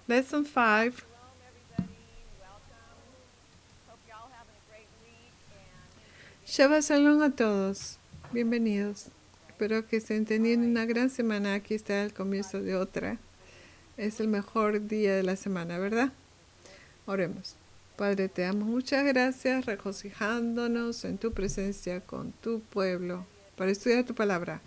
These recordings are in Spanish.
Lesson 5. Shalom, everybody. Welcome. Hope you're all having a great week. And Shabbat Shalom a todos. Bienvenidos. Espero que estén teniendo una gran semana. Aquí está el comienzo de otra. Es el mejor día de la semana, ¿verdad? Oremos. Padre, te damos muchas gracias, regocijándonos en tu presencia con tu pueblo para estudiar tu palabra.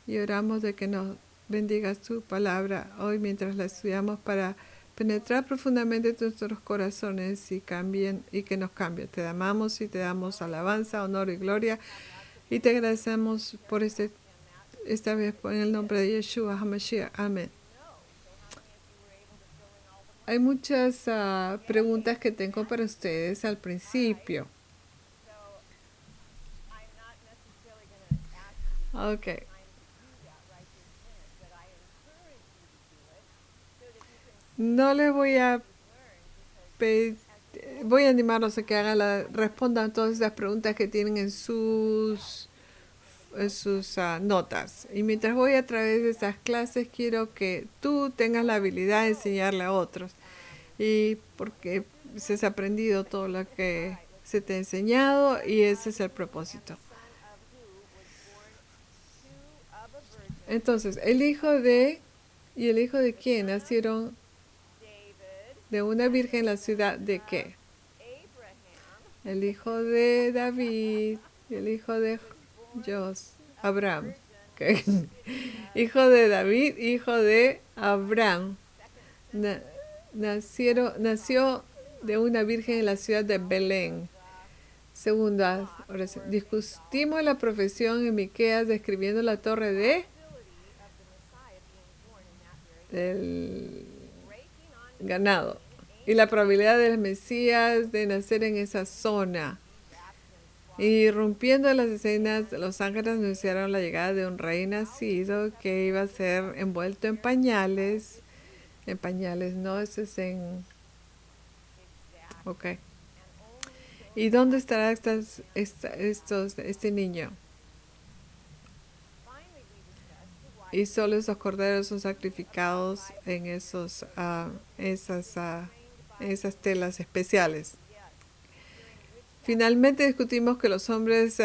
Y oramos de que nos bendigas tu palabra hoy mientras la estudiamos para penetrar profundamente en nuestros corazones y que nos cambie. Te amamos y te damos alabanza, honor y gloria. Y te agradecemos por esta vez en el nombre de Yeshua HaMashiach. Amén. Hay muchas preguntas que tengo para ustedes al principio. so I'm not necessarily going to ask you to take Ok. time to do that right this minute, but I encourage you to do it so that you can No les voy a learn because pedir, voy a animarlos a que respondan todas esas preguntas que tienen en sus notas. Y mientras voy a través de esas clases, quiero que tú tengas la habilidad de enseñarle a otros. Y porque se has aprendido todo lo que se te ha enseñado y ese es el propósito. son of who was born of a virgin, Entonces, el hijo de y el hijo de quién nacieron David, de una virgen en la ciudad de qué? Abraham, El hijo de David y el hijo de Abraham. ¿Ok? Hijo de David, hijo de Abraham. Na- nació de una virgen en la ciudad de Belén. Segunda oración. Discutimos la profesión en Miqueas describiendo la torre del ganado y la probabilidad del Mesías de nacer en esa zona. Y rompiendo las escenas, los ángeles anunciaron la llegada de un rey nacido que iba a ser envuelto en pañales. En pañales, no, eso es en... Ok. ¿Y dónde estará este niño? Y solo esos corderos son sacrificados en esas telas especiales. Finalmente discutimos que los hombres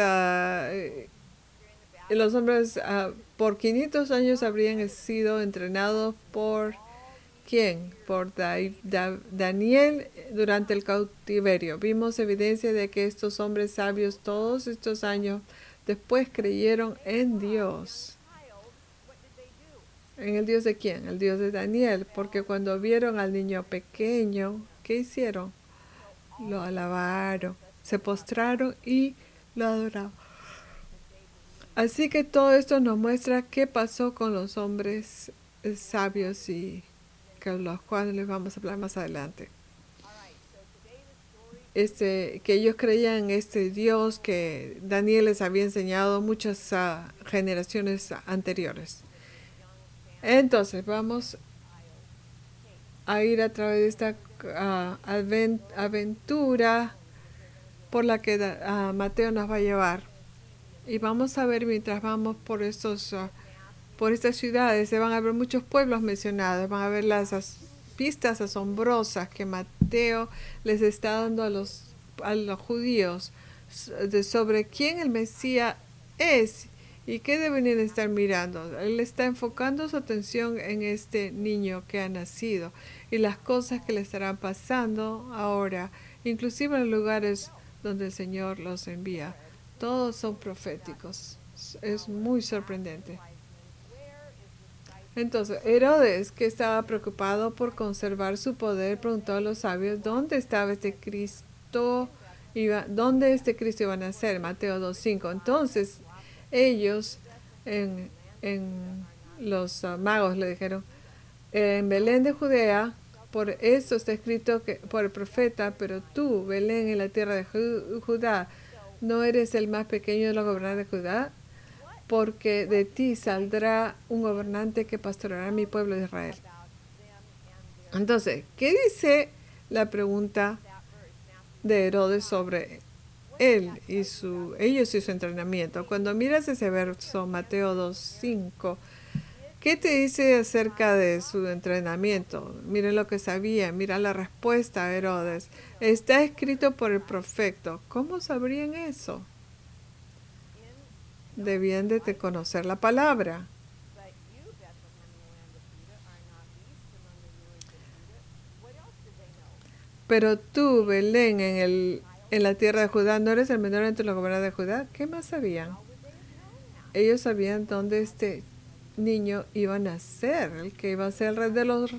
por 500 años habrían sido entrenados por ¿quién? Por Daniel durante el cautiverio. Vimos evidencia de que estos hombres sabios todos estos años después creyeron en Dios. ¿En el Dios de quién? El Dios de Daniel. Porque cuando vieron al niño pequeño, ¿qué hicieron? Lo alabaron, se postraron y lo adoraron. Así que todo esto nos muestra qué pasó con los hombres sabios y que los cuales les vamos a hablar más adelante. Que ellos creían en este Dios que Daniel les había enseñado muchas generaciones anteriores. Entonces vamos a ir a través de esta aventura por la que Mateo nos va a llevar. Y vamos a ver mientras vamos por estas ciudades, se van a ver muchos pueblos mencionados, van a ver las pistas asombrosas que Mateo les está dando a los judíos sobre quién el Mesías es y qué deben estar mirando. Él está enfocando su atención en este niño que ha nacido y las cosas que le estarán pasando ahora, inclusive en los lugares donde el Señor los envía. Todos son proféticos. Es muy sorprendente. Entonces, Herodes, que estaba preocupado por conservar su poder, preguntó a los sabios dónde estaba dónde este Cristo iba a nacer. Mateo 2:5. Entonces, ellos, en los magos, le dijeron, en Belén de Judea, por eso está escrito por el profeta, pero tú, Belén, en la tierra de Judá, no eres el más pequeño de los gobernantes de Judá, porque de ti saldrá un gobernante que pastoreará mi pueblo de Israel. Entonces, ¿qué dice la pregunta de Herodes sobre ellos y su entrenamiento? Cuando miras ese verso, Mateo 2:5, ¿Qué te dice acerca de su entrenamiento? Miren lo que sabía, mira la respuesta a Herodes. Está escrito por el profeta. ¿Cómo sabrían eso? Debían de conocer la palabra. But you, Bethlehem, in the land of Judah, are not least among the rulers of Judah. What else did they know? Pero tú, Belén, en la tierra de Judá, ¿no eres el menor entre los gobernadores de Judá? ¿Qué más sabían? How would they have known that? Ellos sabían dónde este niño iba a nacer, el que iba a ser el rey de los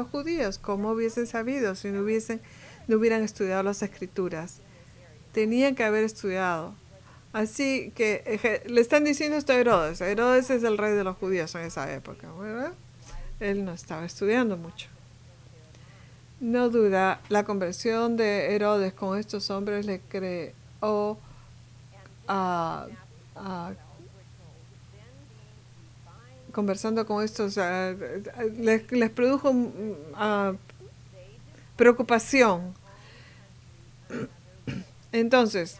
judíos. ¿Cómo hubiesen sabido si no hubieran estudiado las escrituras? Tenían que haber estudiado. Así que le están diciendo esto a Herodes. Herodes es el rey de los judíos en esa época, ¿verdad? Él no estaba estudiando mucho. No duda, la conversión de Herodes con estos hombres le creó a conversando con estos, les produjo preocupación. Entonces,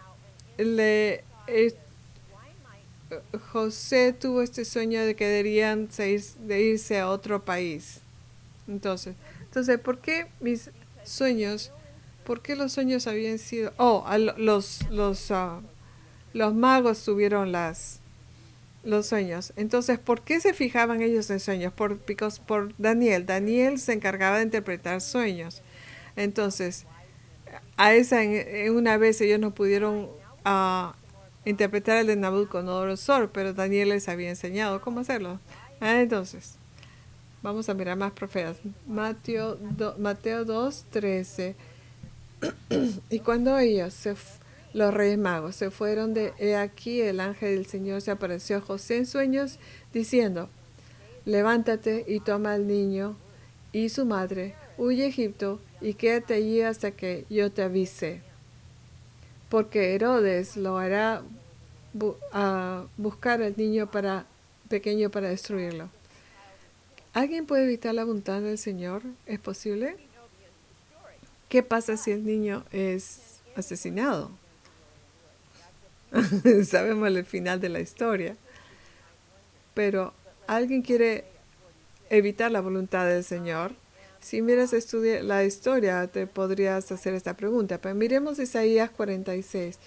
José tuvo este sueño de que deberían de irse a otro país. Entonces, ¿por qué mis sueños? ¿Por qué los sueños habían sido? Los magos tuvieron los sueños. Entonces, ¿por qué se fijaban ellos en sueños? Por Daniel. Daniel se encargaba de interpretar sueños. Entonces, en una vez ellos no pudieron interpretar el de Nabucodonosor, pero Daniel les había enseñado cómo hacerlo. Entonces, vamos a mirar más profetas. Mateo 2:13. Y cuando ellos los reyes magos se fueron de aquí, el ángel del Señor se apareció a José en sueños, diciendo: levántate y toma al niño y su madre, huye a Egipto y quédate allí hasta que yo te avise. Porque Herodes lo hará buscar al niño pequeño para destruirlo. ¿Alguien puede evitar la voluntad del Señor? ¿Es posible? ¿Qué pasa si el niño es asesinado? Sabemos el final de la historia. Pero ¿alguien quiere evitar la voluntad del Señor? Si miras la historia, te podrías hacer esta pregunta. Pero miremos Isaías 46.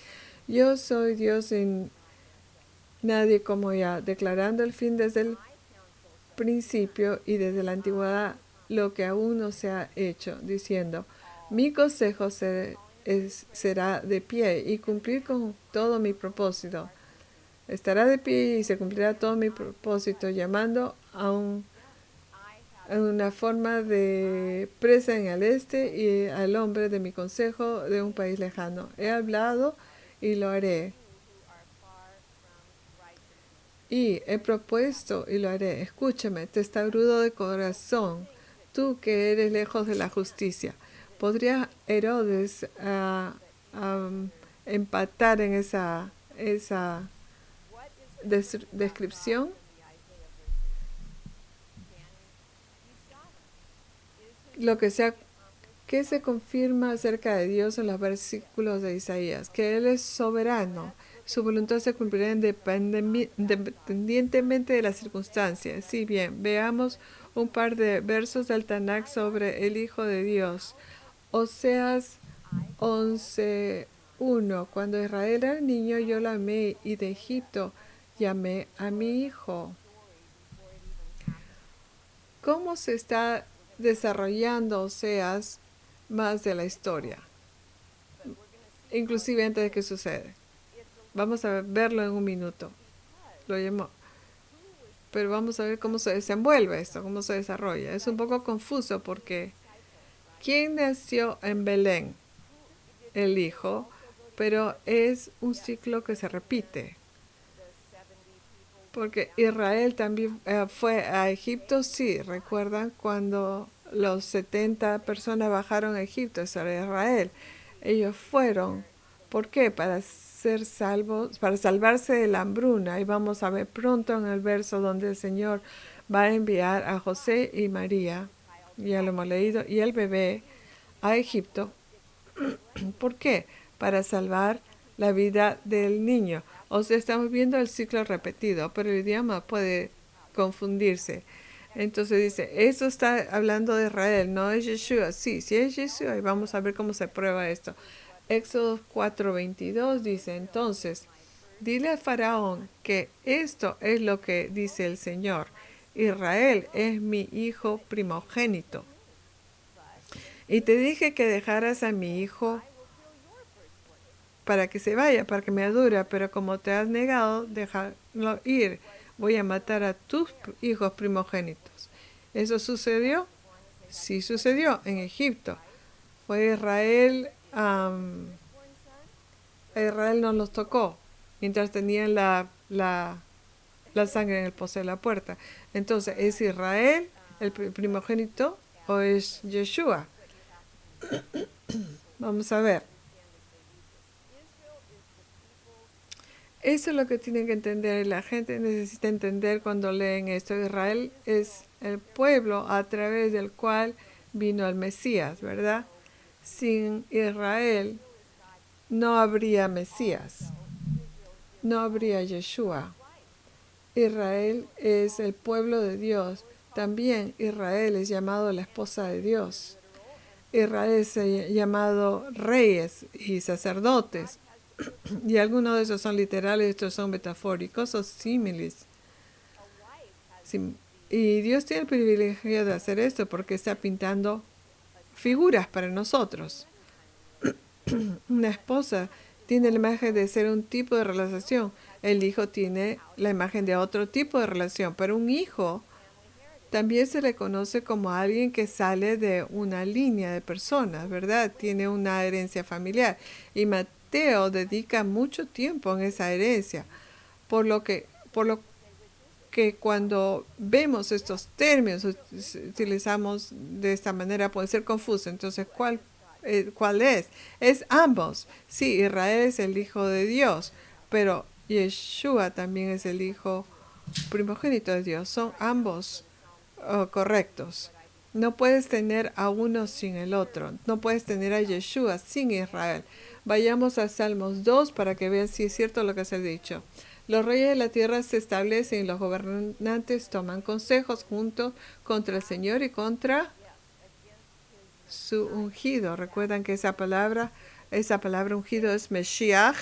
Yo soy Dios en nadie como ya, declarando el fin desde el principio y desde la antigüedad lo que aún no se ha hecho, diciendo: mi consejo será de pie y cumplir con todo mi propósito. Estará de pie y se cumplirá todo mi propósito, llamando a una forma de presa en el este y al hombre de mi consejo de un país lejano. He hablado y lo haré. Y he propuesto y lo haré. Escúchame, testarudo de corazón, tú que eres lejos de la justicia. ¿Podría Herodes empatar en esa descripción? Lo que sea, ¿qué se confirma acerca de Dios en los versículos de Isaías? Que Él es soberano. Su voluntad se cumplirá independientemente de las circunstancias. Sí, bien, veamos un par de versos del Tanakh sobre el Hijo de Dios. Oseas 11:1. Cuando Israel era niño, yo lo amé, y de Egipto llamé a mi hijo. ¿Cómo se está desarrollando Oseas más de la historia? Inclusive antes de que suceda. Vamos a verlo en un minuto. Lo llamo. Pero vamos a ver cómo se desenvuelve esto, cómo se desarrolla. Es un poco confuso porque ¿quién nació en Belén? El hijo, pero es un ciclo que se repite. Porque Israel también fue a Egipto, sí, recuerdan cuando los 70 personas bajaron a Egipto, eso era Israel. Ellos fueron, ¿por qué? Para ser salvos, para salvarse de la hambruna. Y vamos a ver pronto en el verso donde el Señor va a enviar a José y María, ya lo hemos leído, y el bebé a Egipto. ¿Por qué? Para salvar la vida del niño. O sea, estamos viendo el ciclo repetido, pero el idioma puede confundirse. Entonces dice, eso está hablando de Israel, no es Yeshua. Sí, sí es Yeshua y vamos a ver cómo se prueba esto. Éxodo 4:22 dice, entonces, dile a Faraón que esto es lo que dice el Señor. Israel es mi hijo primogénito. Y te dije que dejaras a mi hijo para que se vaya, para que me adore, pero como te has negado, déjalo ir. Voy a matar a tus hijos primogénitos. ¿Eso sucedió? Sí sucedió en Egipto. Fue Israel, Israel no los tocó mientras tenían la sangre en el pozo de la puerta. Entonces, ¿es Israel el primogénito o es Yeshua? Vamos a ver. Eso es lo que tienen que entender. La gente necesita entender cuando leen esto. Israel es el pueblo a través del cual vino el Mesías, ¿verdad? Sin Israel no habría Mesías, no habría Yeshua. Israel es el pueblo de Dios. También Israel es llamado la esposa de Dios. Israel es llamado reyes y sacerdotes. Y algunos de esos son literales, estos son metafóricos o símiles. Y Dios tiene el privilegio de hacer esto porque está pintando figuras para nosotros. Una esposa tiene la imagen de ser un tipo de relación. El hijo tiene la imagen de otro tipo de relación. Pero un hijo también se le conoce como alguien que sale de una línea de personas, ¿verdad? Tiene una herencia familiar. Y Mateo dedica mucho tiempo en esa herencia. Por lo que cuando vemos estos términos, utilizamos de esta manera, puede ser confuso. Entonces, ¿cuál es? Es ambos. Sí, Israel es el hijo de Dios, pero Yeshua también es el hijo primogénito de Dios. Son ambos correctos. No puedes tener a uno sin el otro. No puedes tener a Yeshua sin Israel. Vayamos a Salmos 2 para que vean si es cierto lo que se ha dicho. Los reyes de la tierra se establecen y los gobernantes toman consejos juntos contra el Señor y contra su ungido. Recuerdan que esa palabra ungido es Meshiach,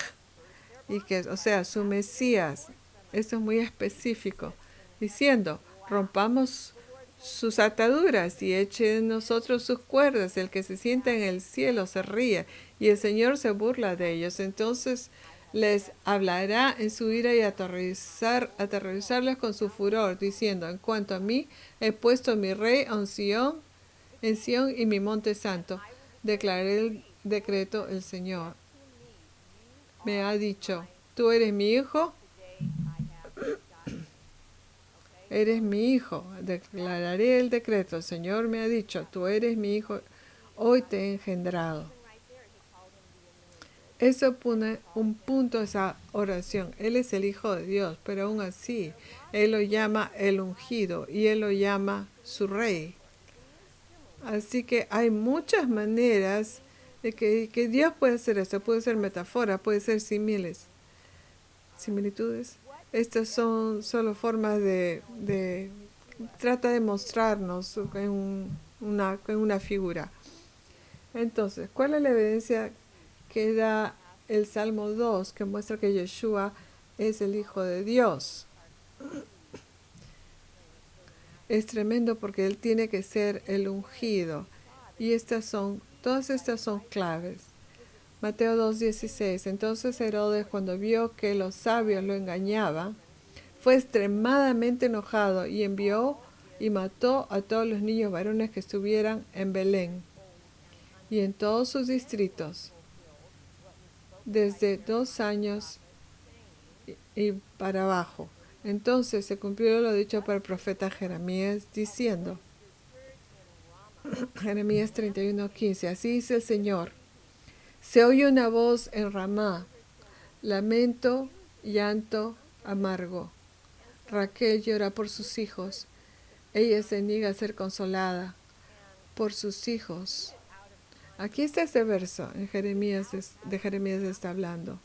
y que, o sea, su Mesías. Esto es muy específico, diciendo, rompamos sus ataduras y eche en nosotros sus cuerdas. El que se sienta en el cielo se ríe y el Señor se burla de ellos. Entonces les hablará en su ira y aterrorizarles con su furor, diciendo, en cuanto a mí, he puesto mi rey en Sion y mi monte santo. Declaré el decreto el Señor. Me ha dicho, tú eres mi hijo, eres mi hijo. Declararé el decreto. El Señor me ha dicho, tú eres mi hijo, hoy te he engendrado. Eso pone un punto a esa oración. Él es el Hijo de Dios, pero aún así, Él lo llama el ungido y Él lo llama su rey. Así que hay muchas maneras de que Dios puede hacer esto. Puede ser metáfora, puede ser similitudes. Estas son solo formas trata de mostrarnos en una figura. Entonces, ¿cuál es la evidencia que da el Salmo 2 que muestra que Yeshua es el Hijo de Dios? Es tremendo porque Él tiene que ser el ungido. Y todas estas son claves. Mateo 2:16. Entonces Herodes, cuando vio que los sabios lo engañaban, fue extremadamente enojado y envió y mató a todos los niños varones que estuvieran en Belén y en todos sus distritos, desde 2 años y para abajo. Entonces se cumplió lo dicho por el profeta Jeremías, diciendo, Jeremías 31:15, así dice el Señor, se oye una voz en Ramá, lamento, llanto, amargo. Raquel llora por sus hijos, ella se niega a ser consolada por sus hijos. Aquí está este verso en Jeremías está hablando.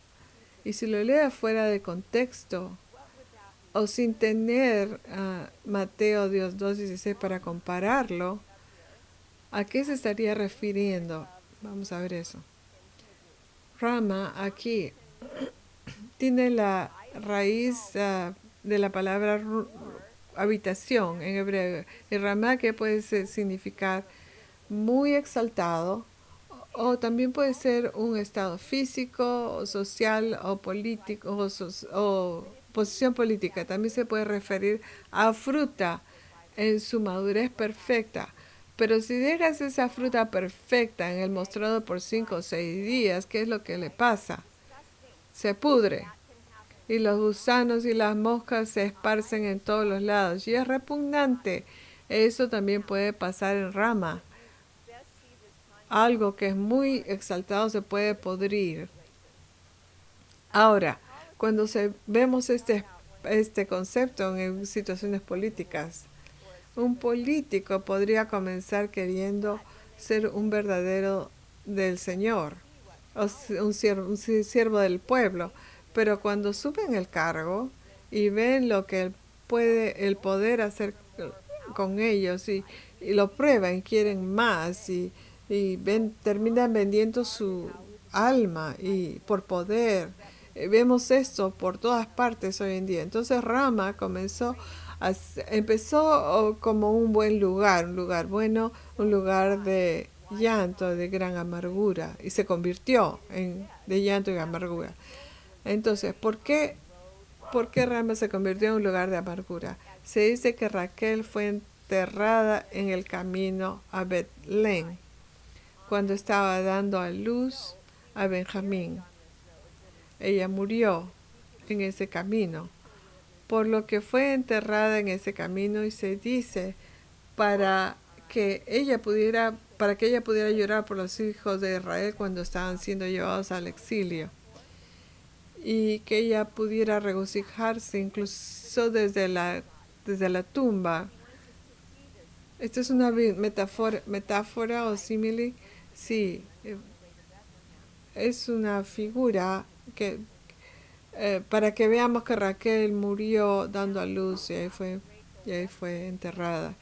Y si lo lea fuera de contexto, o sin tener Mateo Dios 2:16 para compararlo, ¿a qué se estaría refiriendo? Vamos a ver eso. Rama aquí tiene la raíz de la palabra habitación en hebreo. Y Rama que puede significar muy exaltado o también puede ser un estado físico o social o político o posición política. También se puede referir a fruta en su madurez perfecta. Pero si dejas esa fruta perfecta en el mostrador por 5 o 6 días, ¿qué es lo que le pasa? Se pudre y los gusanos y las moscas se esparcen en todos los lados y es repugnante. Eso también puede pasar en rama. Algo que es muy exaltado se puede podrir. Ahora, cuando vemos este concepto en situaciones políticas, un político podría comenzar queriendo ser un verdadero del Señor, o un siervo del pueblo, pero cuando suben el cargo y ven lo que puede el poder hacer con ellos y lo prueban, quieren más y terminan vendiendo su alma y por poder. Vemos esto por todas partes hoy en día. Entonces Rama empezó como un buen lugar, un lugar bueno, un lugar de llanto, de gran amargura, y se convirtió de llanto y amargura. Entonces, ¿por qué Rama se convirtió en un lugar de amargura? Se dice que Raquel fue enterrada en el camino a Betlén cuando estaba dando a luz a Benjamín. Ella murió en ese camino, por lo que fue enterrada en ese camino y se dice para para que ella pudiera llorar por los hijos de Israel cuando estaban siendo llevados al exilio y que ella pudiera regocijarse incluso desde la tumba. Esta es una metáfora o símile. Sí, es una figura que para que veamos que Raquel murió dando a luz y ahí fue enterrada.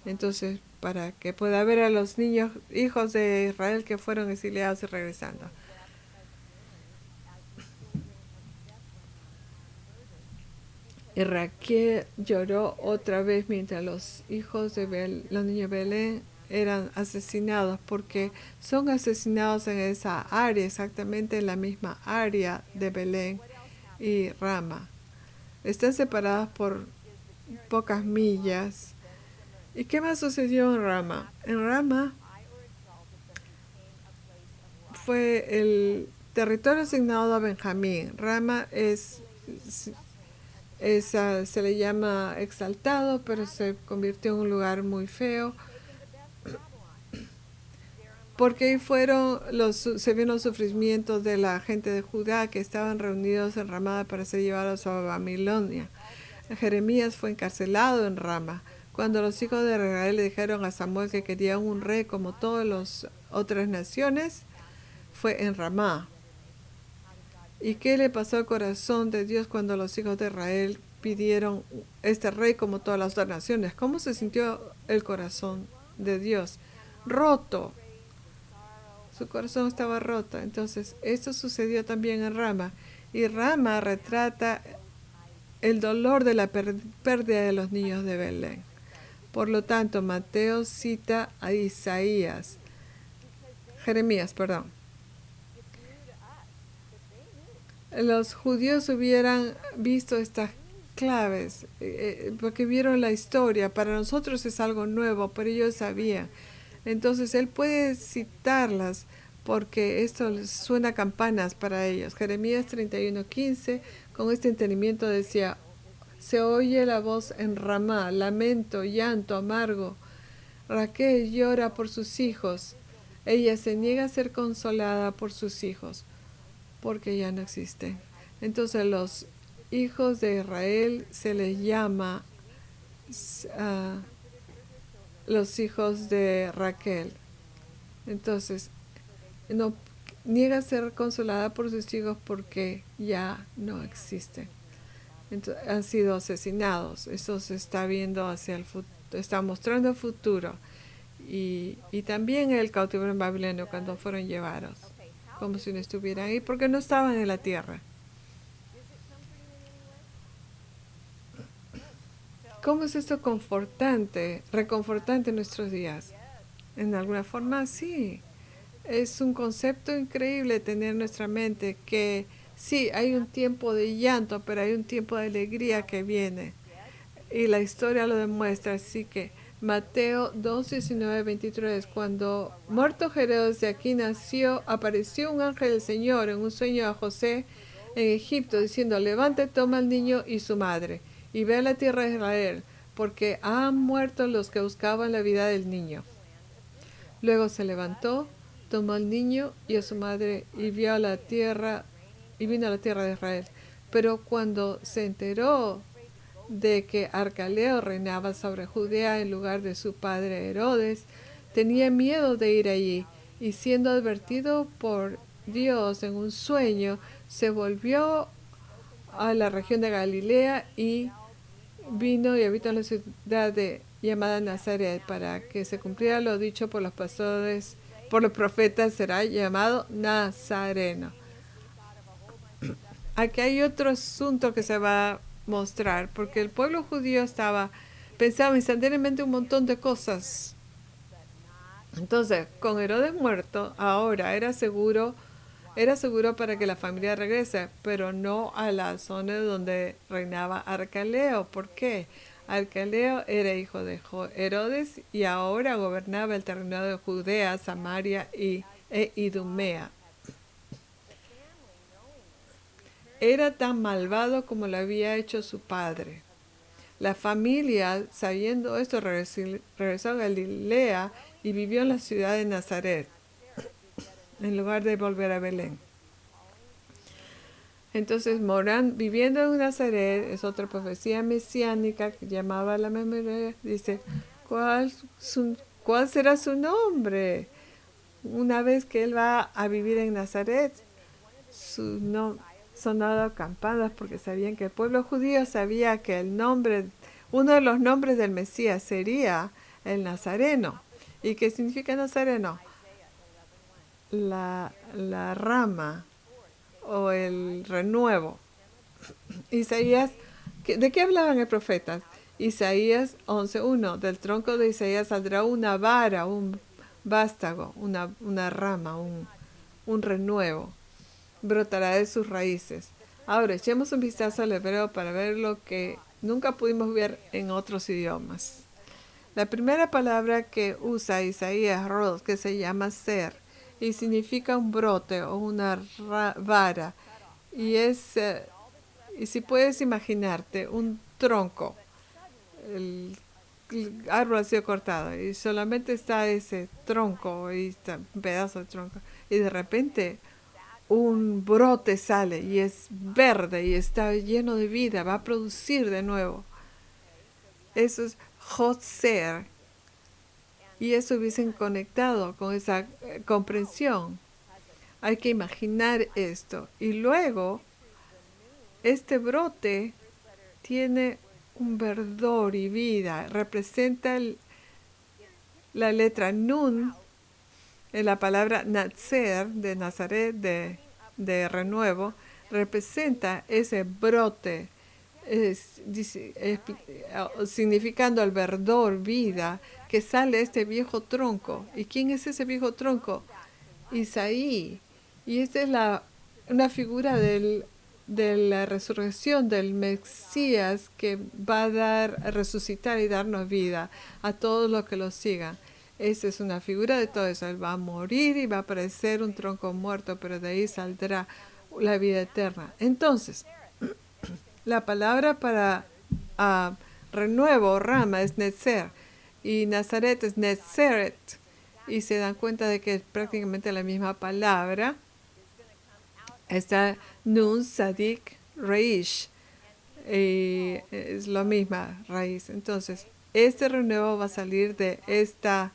Entonces, para que pueda ver a los niños, hijos de Israel que fueron exiliados y regresando. Y Raquel lloró otra vez mientras los hijos de los niños de Belén eran asesinados, porque son asesinados en esa área, exactamente en la misma área de Belén y Rama. Están separadas por pocas millas. ¿Y qué más sucedió en Rama? En Rama fue el territorio asignado a Benjamín. Rama se le llama exaltado, pero se convirtió en un lugar muy feo, porque ahí se vieron los sufrimientos de la gente de Judá que estaban reunidos en Ramá para ser llevados a Babilonia. Jeremías fue encarcelado en Rama. Cuando los hijos de Israel le dijeron a Samuel que querían un rey como todas las otras naciones, fue en Ramá. ¿Y qué le pasó al corazón de Dios cuando los hijos de Israel pidieron este rey como todas las otras naciones? ¿Cómo se sintió el corazón de Dios? Roto. Su corazón estaba roto. Entonces, esto sucedió también en Rama. Y Rama retrata el dolor de la pérdida de los niños de Belén. Por lo tanto, Mateo cita a Jeremías, perdón. Los judíos hubieran visto estas claves porque vieron la historia. Para nosotros es algo nuevo, pero ellos sabían. Entonces él puede citarlas porque esto suena a campanas para ellos. Jeremías 31:15, con este entendimiento decía: se oye la voz en Ramá, lamento, llanto, amargo. Raquel llora por sus hijos. Ella se niega a ser consolada por sus hijos, porque ya no existen. Entonces los hijos de Israel se les llama los hijos de Raquel. Entonces, no niega a ser consolada por sus hijos porque ya no existen. Han sido asesinados. Eso se está viendo hacia el futuro, está mostrando el futuro. Y también el cautiverio en Babilonia cuando fueron llevados, como si no estuvieran ahí, porque no estaban en la tierra. ¿Cómo es esto confortante, reconfortante en nuestros días? En alguna forma, sí. Es un concepto increíble tener en nuestra mente que sí, hay un tiempo de llanto, pero hay un tiempo de alegría que viene. Y la historia lo demuestra. Así que Mateo 2, 19, 23, cuando muerto Herodes de aquí nació, apareció un ángel del Señor en un sueño a José en Egipto, diciendo, levante, toma al niño y su madre, y ve a la tierra de Israel, porque han muerto los que buscaban la vida del niño. Luego se levantó, tomó al niño y a su madre y vio a la tierra y vino a la tierra de Israel. Pero cuando se enteró de que Arcaleo reinaba sobre Judea en lugar de su padre Herodes, tenía miedo de ir allí y siendo advertido por Dios en un sueño, se volvió a la región de Galilea y vino y habitó en la ciudad llamada Nazaret para que se cumpliera lo dicho por los pastores, por los profetas, será llamado Nazareno. Aquí hay otro asunto que se va a mostrar, porque el pueblo judío pensaba instantáneamente un montón de cosas. Entonces, con Herodes muerto, ahora era seguro para que la familia regrese, pero no a la zona donde reinaba Arcaleo. ¿Por qué? Arcaleo era hijo de Herodes y ahora gobernaba el territorio de Judea, Samaria e Idumea. Era tan malvado como lo había hecho su padre. La familia, sabiendo esto, regresó a Galilea y vivió en la ciudad de Nazaret, en lugar de volver a Belén. Entonces, viviendo en Nazaret, es otra profecía mesiánica que llamaba a la memoria, dice, ¿cuál será su nombre? Una vez que él va a vivir en Nazaret, sonado campanas porque sabían que el pueblo judío sabía que uno de los nombres del Mesías sería el Nazareno. ¿Y qué significa Nazareno? La rama o el renuevo. Isaías, ¿de qué hablaban el profeta? Isaías 11:1, del tronco de Isaías saldrá una vara, un vástago, una rama, un renuevo. Brotará de sus raíces. Ahora, echemos un vistazo al hebreo para ver lo que nunca pudimos ver en otros idiomas. La primera palabra que usa Isaías Roth, que se llama ser, y significa un brote o una vara, y y si puedes imaginarte un tronco, el árbol ha sido cortado y solamente está ese tronco y está un pedazo de tronco, y de repente un brote sale y es verde y está lleno de vida, va a producir de nuevo. Eso es Hotzer. Y eso hubiesen conectado con esa comprensión. Hay que imaginar esto. Y luego, este brote tiene un verdor y vida. Representa la letra Nun en la palabra Natzer, de Nazaret, de renuevo, representa ese brote, significando el verdor, vida, que sale este viejo tronco. ¿Y quién es ese viejo tronco? Isaí. Y esta es una figura de la resurrección del Mesías que va a resucitar y darnos vida a todos los que lo sigan. Esa es una figura de todo eso. Él va a morir y va a aparecer un tronco muerto, pero de ahí saldrá la vida eterna. Entonces, la palabra para renuevo, rama, es netzer, y Nazaret es netzeret. Y se dan cuenta de que es prácticamente la misma palabra. Está Nun, Sadik, Reish. Es la misma raíz. Entonces, este renuevo va a salir de esta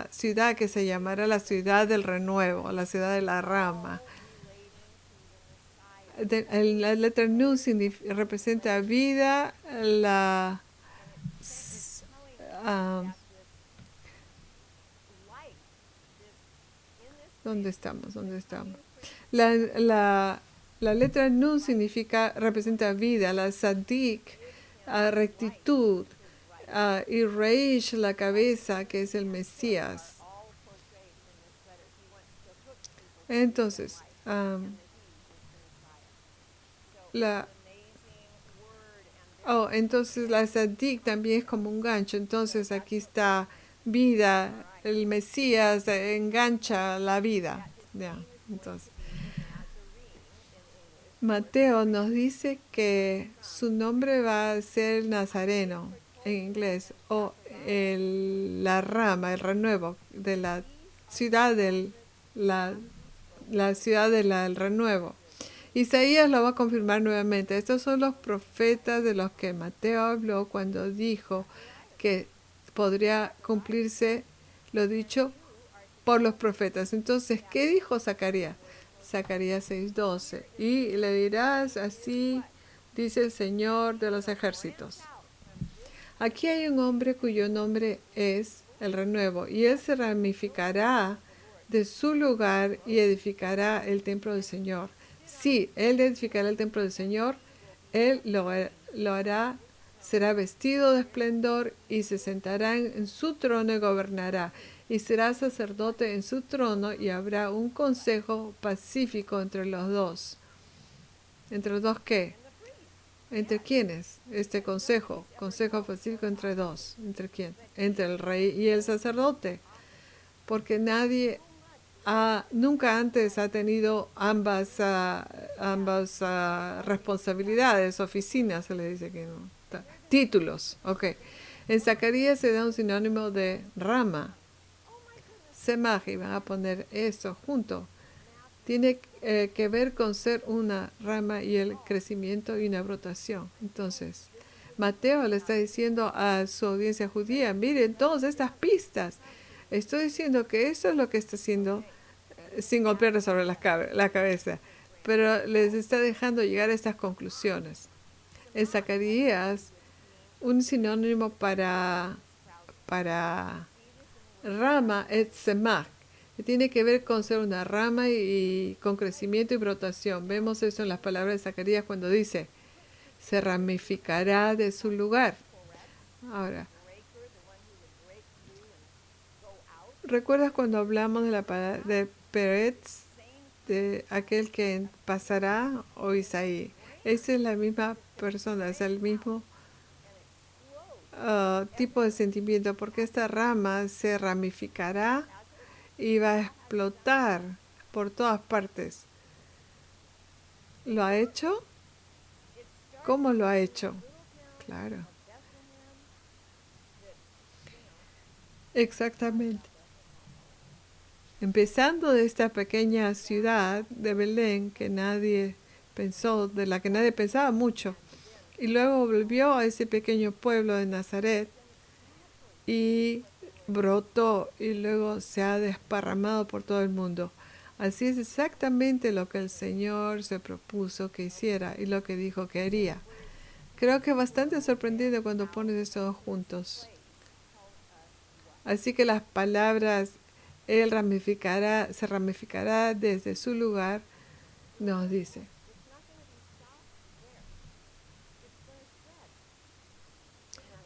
ciudad que se llamará la ciudad del renuevo, la ciudad de la rama. La letra Nu representa vida, la... ah, ¿dónde estamos? ¿Dónde estamos? La, la, la letra Nun representa vida, la Sadik, rectitud, y Reish, la cabeza, que es el Mesías. Entonces, entonces la Sadik también es como un gancho. Entonces aquí está vida, el Mesías engancha la vida. Ya, entonces. Mateo nos dice que su nombre va a ser Nazareno en inglés, o la rama, el renuevo de la ciudad la ciudad del renuevo. Isaías lo va a confirmar nuevamente. Estos son los profetas de los que Mateo habló cuando dijo que podría cumplirse lo dicho por los profetas. Entonces, ¿qué dijo Zacarías? Zacarías 6:12. Y le dirás así, dice el Señor de los ejércitos. Aquí hay un hombre cuyo nombre es el renuevo, y él se ramificará de su lugar y edificará el templo del Señor. Sí, él edificará el templo del Señor, él lo hará, será vestido de esplendor y se sentará en su trono y gobernará. Y será sacerdote en su trono y habrá un consejo pacífico entre los dos. ¿Entre los dos qué? ¿Entre quiénes? Este consejo pacífico entre dos. ¿Entre quién? Entre el rey y el sacerdote. Porque nadie nunca antes ha tenido ambas responsabilidades, oficinas, se le dice que no. Títulos, ok. En Zacarías se da un sinónimo de rama. Semaj, y van a poner eso junto. Tiene que ver con ser una rama y el crecimiento y una brotación. Entonces, Mateo le está diciendo a su audiencia judía, miren todas estas pistas. Estoy diciendo que eso es lo que está haciendo sin golpearle sobre la cabeza, pero les está dejando llegar a estas conclusiones. En Zacarías, un sinónimo para rama es semach, que tiene que ver con ser una rama y con crecimiento y brotación. Vemos eso en las palabras de Zacarías cuando dice, se ramificará de su lugar. Ahora, ¿recuerdas cuando hablamos de la palabra de Peretz, de aquel que pasará, o Isaí? Esa es la misma persona, es el mismo tipo de sentimiento, porque esta rama se ramificará y va a explotar por todas partes. ¿Lo ha hecho? ¿Cómo lo ha hecho? Claro. Exactamente. Empezando de esta pequeña ciudad de Belén que nadie pensó, de la que nadie pensaba mucho, y luego volvió a ese pequeño pueblo de Nazaret y brotó y luego se ha desparramado por todo el mundo. Así es exactamente lo que el Señor se propuso que hiciera y lo que dijo que haría. Creo que es bastante sorprendente cuando pones estos juntos. Así que las palabras, él se ramificará desde su lugar, nos dice.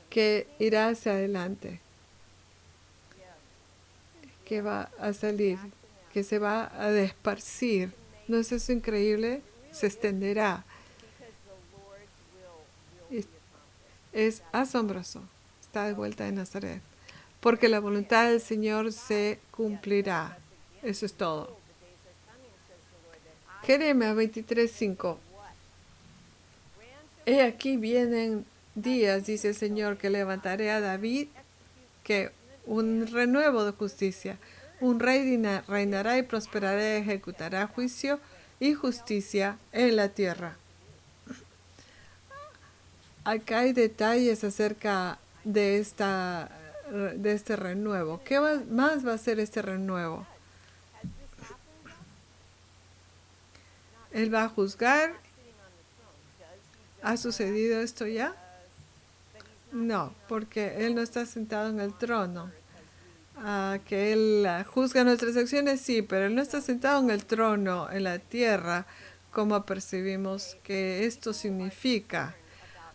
Que irá hacia adelante, que va a salir, que se va a desparcir. ¿No es eso increíble? Se extenderá. Es asombroso. Está de vuelta en Nazaret. Porque la voluntad del Señor se cumplirá. Eso es todo. Jeremías 23:5. He aquí vienen días, dice el Señor, que levantaré a David, que un renuevo de justicia. Un rey reinará y prosperará y ejecutará juicio y justicia en la tierra. Acá hay detalles acerca de este renuevo. ¿Qué más va a ser este renuevo? Él va a juzgar. not sitting on the throne. Does he ¿Ha judge us? sucedido esto ya? But he's not No, sitting on the porque Él no está sentado en el trono. earth as we Que Él juzga nuestras acciones, sí, pero Él no está sentado en el trono, en la tierra, como percibimos que esto significa.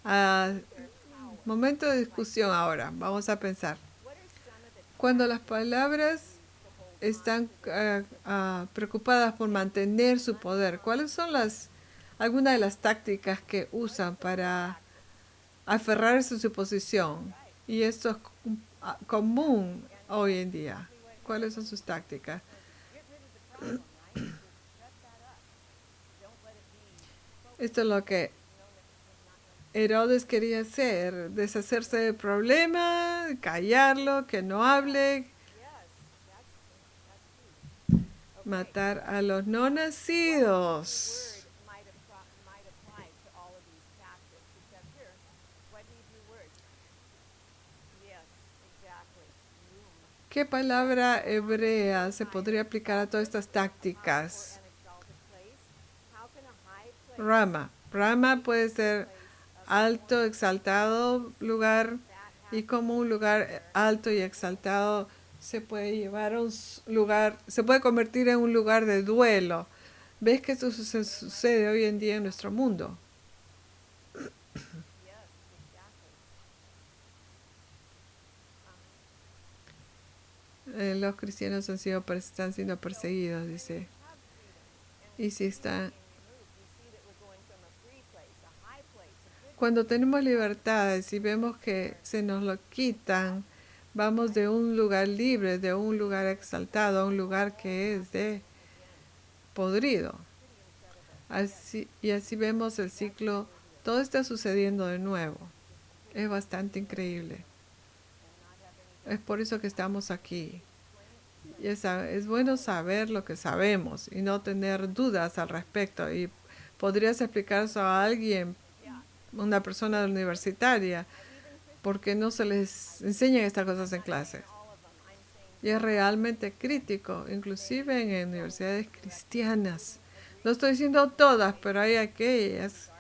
Ah, momento de discusión ahora, vamos a pensar. what are some of the Cuando las palabras están preocupadas por mantener su poder, ¿cuáles son algunas de las tácticas que usan para aferrarse a su posición? Y esto es común hoy en día. ¿Cuáles son sus tácticas? Esto es lo que Herodes quería hacer, deshacerse del problema, callarlo, que no hable, matar a los no nacidos. might apply to all of these tactics, except here, what Hebrew word? Yes, exactly. Yum. ¿Qué palabra hebrea se podría aplicar a todas estas tácticas? An exalted place. How can a high place Rama. Rama puede ser alto, exaltado lugar, y como un lugar alto y exaltado se puede llevar a un lugar, se puede convertir en un lugar de duelo. ¿Ves que esto sucede hoy en día en nuestro mundo? Los cristianos están siendo perseguidos, dice. Y si están... Cuando tenemos libertades y vemos que se nos lo quitan, vamos de un lugar libre, de un lugar exaltado, a un lugar que es de podrido. Y así vemos el ciclo, todo está sucediendo de nuevo. Es bastante increíble. Es por eso que estamos aquí. Y es bueno saber lo que sabemos y no tener dudas al respecto. Y podrías explicar eso a alguien, una persona universitaria, porque no se les enseñan estas cosas en clases. Y es realmente crítico, inclusive en universidades cristianas. No estoy diciendo todas, pero hay aquellas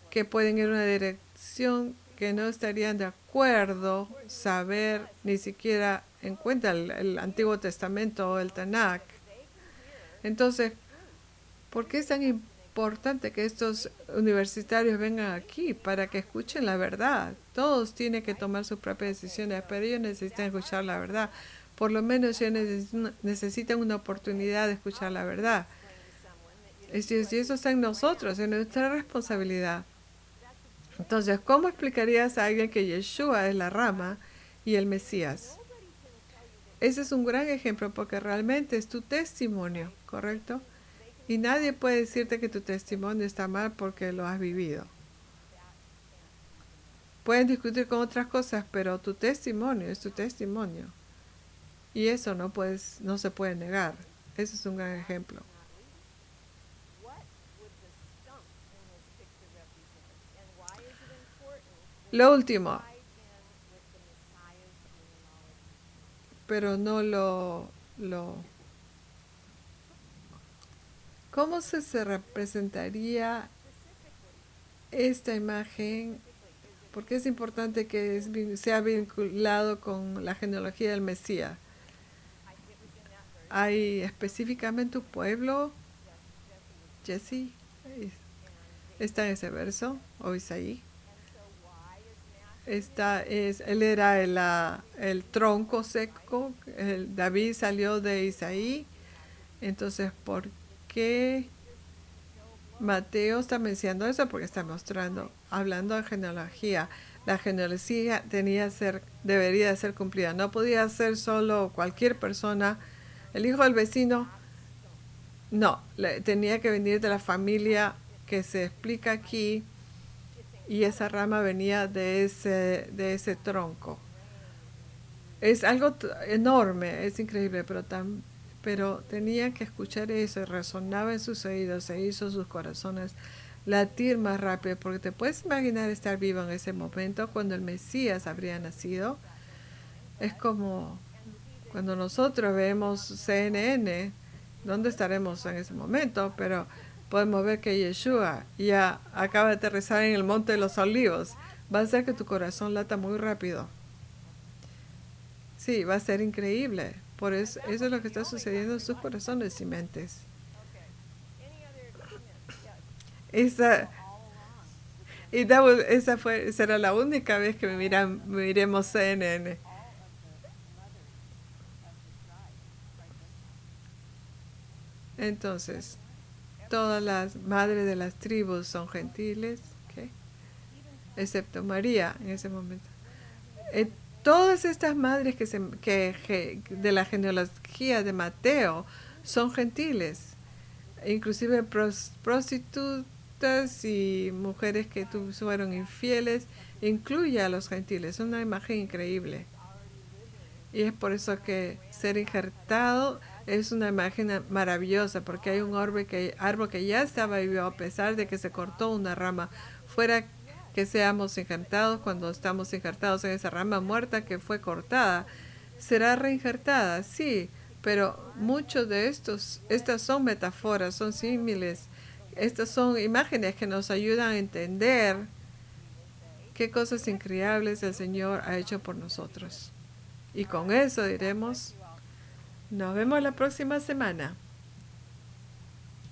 que pueden ir en una dirección que no estarían de acuerdo saber ni siquiera en cuenta el Antiguo Testamento o el Tanakh. Entonces, ¿por qué es tan importante que estos universitarios vengan aquí para que escuchen la verdad? Todos tienen que tomar sus propias decisiones, pero ellos necesitan escuchar la verdad. Por lo menos ellos necesitan una oportunidad de escuchar la verdad. Y eso está en nosotros, en nuestra responsabilidad. Entonces, ¿cómo explicarías a alguien que Yeshua es la rama y el Mesías? Ese es un gran ejemplo porque realmente es tu testimonio, ¿correcto? Y nadie puede decirte que tu testimonio está mal porque lo has vivido. Pueden discutir con otras cosas, pero tu testimonio es tu testimonio. Y eso no se puede negar. Ese es un gran ejemplo. Lo último, pero no ¿cómo se representaría esta imagen? Porque es importante que sea vinculado con la genealogía del Mesías. ¿Hay específicamente un pueblo? Jesse, está en ese verso, o Isaí. Él era el tronco seco. David salió de Isaí. Entonces, ¿por qué Mateo está mencionando eso? Porque está hablando de genealogía. La genealogía debería ser cumplida. No podía ser solo cualquier persona. El hijo del vecino, no, tenía que venir de la familia que se explica aquí, y esa rama venía de ese tronco. Es algo enorme, es increíble, pero tenía que escuchar eso y resonaba en sus oídos, se hizo sus corazones latir más rápido, porque te puedes imaginar estar vivo en ese momento cuando el Mesías habría nacido. Es como cuando nosotros vemos CNN, ¿dónde estaremos en ese momento? Pero podemos ver que Yeshua ya acaba de aterrizar en el Monte de los Olivos. Va a hacer que tu corazón lata muy rápido. Sí, va a ser increíble. Por eso es lo que está sucediendo en sus corazones y mentes. Okay. Any other comments? Esa, All along. será la única vez que miremos CNN. All of the mothers of the tribe right with them. Entonces, todas las madres de las tribus son gentiles, ¿ok? Excepto María en ese momento. Todas estas madres de la genealogía de Mateo son gentiles, inclusive prostitutas y mujeres que fueron infieles, incluye a los gentiles. Es una imagen increíble. Y es por eso que ser injertado es una imagen maravillosa, porque hay un árbol que ya estaba vivo a pesar de que se cortó una rama. Fuera que seamos injertados, cuando estamos injertados en esa rama muerta que fue cortada, será reinjertada, sí, pero muchos de estas son metáforas, son símiles, estas son imágenes que nos ayudan a entender qué cosas increíbles el Señor ha hecho por nosotros. Y con eso diremos, nos vemos la próxima semana.